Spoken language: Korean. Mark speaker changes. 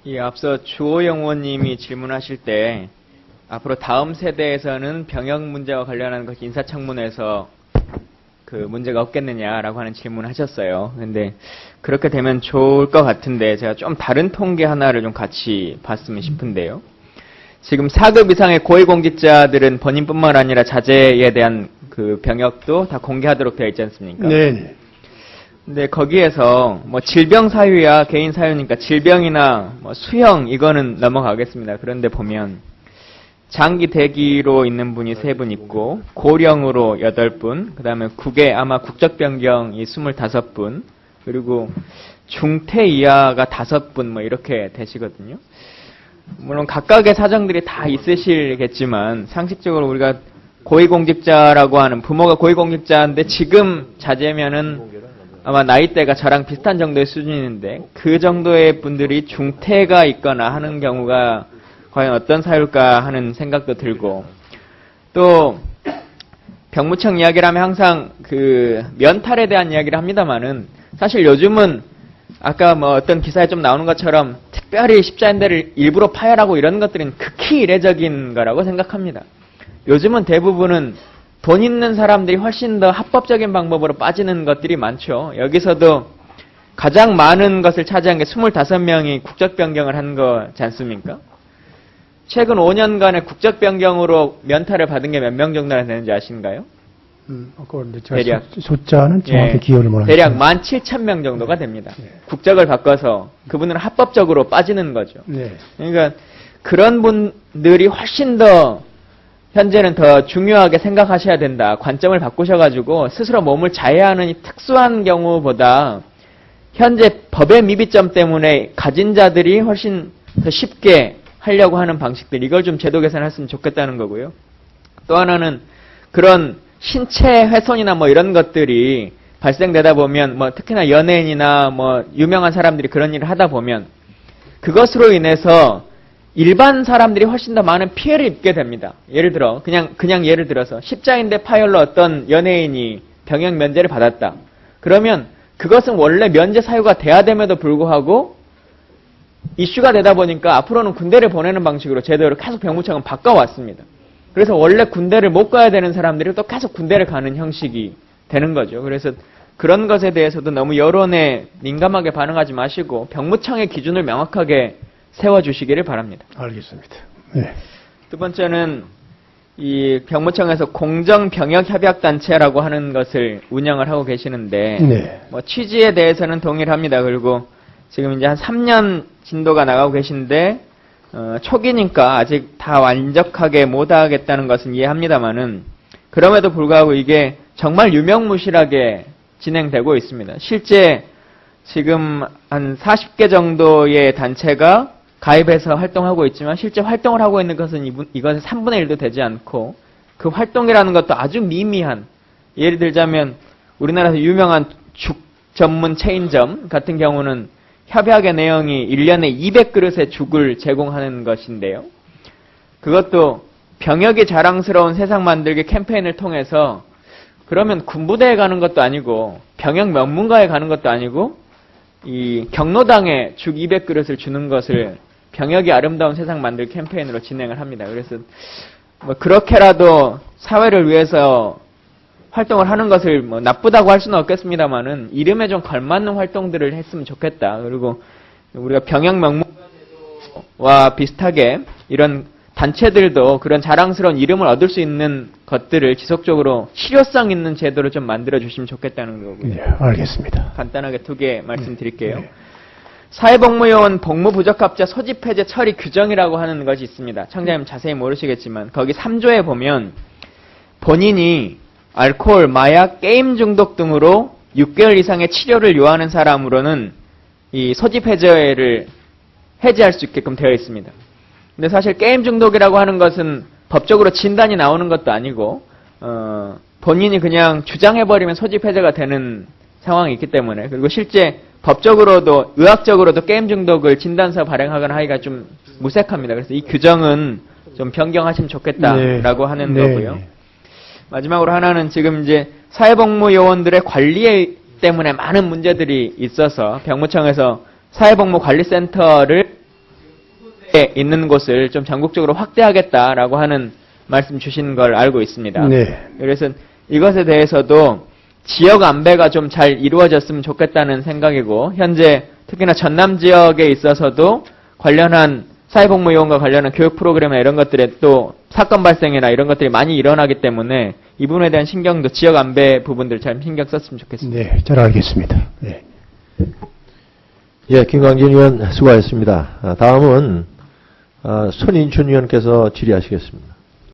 Speaker 1: 이 앞서 주호영 의원님이 질문하실 때 앞으로 다음 세대에서는 병역 문제와 관련한 것 인사청문회에서 그 문제가 없겠느냐라고 하는 질문을 하셨어요. 근데 그렇게 되면 좋을 것 같은데 제가 좀 다른 통계 하나를 좀 같이 봤으면 싶은데요. 지금 4급 이상의 고위공직자들은 본인뿐만 아니라 자제에 대한 그 병역도 다 공개하도록 되어 있지 않습니까?
Speaker 2: 네.
Speaker 1: 근데 거기에서 뭐 질병 사유야 개인 사유니까 질병이나 뭐 수형 이거는 넘어가겠습니다. 그런데 보면 장기 대기로 있는 분이 3분 있고 고령으로 8분, 그다음에 국외 아마 국적 변경이 25분, 그리고 중퇴 이하가 5분 뭐 이렇게 되시거든요. 물론 각각의 사정들이 다 있으시겠지만 상식적으로 우리가 고위공직자라고 하는 부모가 고위공직자인데 지금 자제면은 아마 나이대가 저랑 비슷한 정도의 수준인데 그 정도의 분들이 중퇴가 있거나 하는 경우가 과연 어떤 사유일까 하는 생각도 들고, 또 병무청 이야기를 하면 항상 그 면탈에 대한 이야기를 합니다만은 사실 요즘은 아까 뭐 어떤 기사에 좀 나오는 것처럼 특별히 십자인대를 일부러 파열하고 이런 것들은 극히 이례적인 거라고 생각합니다. 요즘은 대부분은 돈 있는 사람들이 훨씬 더 합법적인 방법으로 빠지는 것들이 많죠. 여기서도 가장 많은 것을 차지한 게 25명이 국적 변경을 한 거지 않습니까? 최근 5년간의 국적 변경으로 면탈을 받은 게 몇 명 정도나 되는지 아신가요?
Speaker 2: 대략 숫자는 정확히 기억을 못합니다.
Speaker 1: 대략 17,000명 정도가 됩니다.
Speaker 2: 네.
Speaker 1: 국적을 바꿔서 그분은 합법적으로 빠지는 거죠.
Speaker 2: 네.
Speaker 1: 그러니까 그런 분들이 훨씬 더 현재는 더 중요하게 생각하셔야 된다. 관점을 바꾸셔가지고 스스로 몸을 자해하는 이 특수한 경우보다 현재 법의 미비점 때문에 가진 자들이 훨씬 더 쉽게 하려고 하는 방식들, 이걸 좀 제도 개선했으면 좋겠다는 거고요. 또 하나는 그런 신체 훼손이나 뭐 이런 것들이 발생되다 보면 뭐 특히나 연예인이나 뭐 유명한 사람들이 그런 일을 하다 보면 그것으로 인해서 일반 사람들이 훨씬 더 많은 피해를 입게 됩니다. 예를 들어 그냥 예를 들어서 십자인대 파열로 어떤 연예인이 병역 면제를 받았다. 그러면 그것은 원래 면제 사유가 돼야 됨에도 불구하고 이슈가 되다 보니까 앞으로는 군대를 보내는 방식으로 제도를 계속 병무청은 바꿔왔습니다. 그래서 원래 군대를 못 가야 되는 사람들이 또 계속 군대를 가는 형식이 되는 거죠. 그래서 그런 것에 대해서도 너무 여론에 민감하게 반응하지 마시고 병무청의 기준을 명확하게 세워주시기를 바랍니다.
Speaker 2: 알겠습니다. 네.
Speaker 1: 두 번째는 이 병무청에서 공정병역협약단체라고 하는 것을 운영을 하고 계시는데
Speaker 2: 네.
Speaker 1: 뭐 취지에 대해서는 동의를 합니다. 그리고 지금 이제 한 3년 진도가 나가고 계신데 초기니까 아직 다 완벽하게 못 하겠다는 것은 이해합니다만은 그럼에도 불구하고 이게 정말 유명무실하게 진행되고 있습니다. 실제 지금 한 40개 정도의 단체가 가입해서 활동하고 있지만 실제 활동을 하고 있는 것은 이것의 3분의 1도 되지 않고 그 활동이라는 것도 아주 미미한, 예를 들자면 우리나라에서 유명한 죽 전문 체인점 같은 경우는 협약의 내용이 1년에 200그릇의 죽을 제공하는 것인데요. 그것도 병역이 자랑스러운 세상 만들기 캠페인을 통해서 그러면 군부대에 가는 것도 아니고 병역 명문가에 가는 것도 아니고 이 경로당에 죽 200그릇을 주는 것을 병역이 아름다운 세상 만들기 캠페인으로 진행을 합니다. 그래서 뭐 그렇게라도 사회를 위해서 활동을 하는 것을 뭐 나쁘다고 할 수는 없겠습니다만은 이름에 좀 걸맞는 활동들을 했으면 좋겠다. 그리고 우리가 병역 명문가와 비슷하게 이런 단체들도 그런 자랑스러운 이름을 얻을 수 있는 것들을 지속적으로 실효성 있는 제도를 좀 만들어 주시면 좋겠다는 거고요.
Speaker 2: 네, 알겠습니다.
Speaker 1: 간단하게 2개 말씀드릴게요. 네. 사회복무요원 복무부적합자 소집해제 처리 규정이라고 하는 것이 있습니다. 청자님 자세히 모르시겠지만 거기 3조에 보면 본인이 알코올, 마약, 게임 중독 등으로 6개월 이상의 치료를 요하는 사람으로는 이 소집해제를 해제할 수 있게끔 되어 있습니다. 근데 사실 게임 중독이라고 하는 것은 법적으로 진단이 나오는 것도 아니고 본인이 그냥 주장해버리면 소집해제가 되는 상황이 있기 때문에, 그리고 실제 법적으로도 의학적으로도 게임 중독을 진단서 발행하거나 하기가 좀 무색합니다. 그래서 이 규정은 좀 변경하시면 좋겠다라고 하는 거고요. 마지막으로 하나는 지금 이제 사회복무 요원들의 관리 때문에 많은 문제들이 있어서 병무청에서 사회복무관리센터를 있는 곳을 좀 전국적으로 확대하겠다라고 하는 말씀 주신 걸 알고 있습니다.
Speaker 2: 네.
Speaker 1: 그래서 이것에 대해서도 지역 안배가 좀 잘 이루어졌으면 좋겠다는 생각이고, 현재 특히나 전남 지역에 있어서도 관련한 사회복무요원과 관련한 교육 프로그램이나 이런 것들에 또 사건 발생이나 이런 것들이 많이 일어나기 때문에 이 부분에 대한 신경도 지역 안배 부분들 잘 신경 썼으면 좋겠습니다.
Speaker 2: 네, 잘 알겠습니다. 네.
Speaker 3: 예, 김광진 의원 수고하셨습니다. 다음은 손인춘 의원께서 질의하시겠습니다.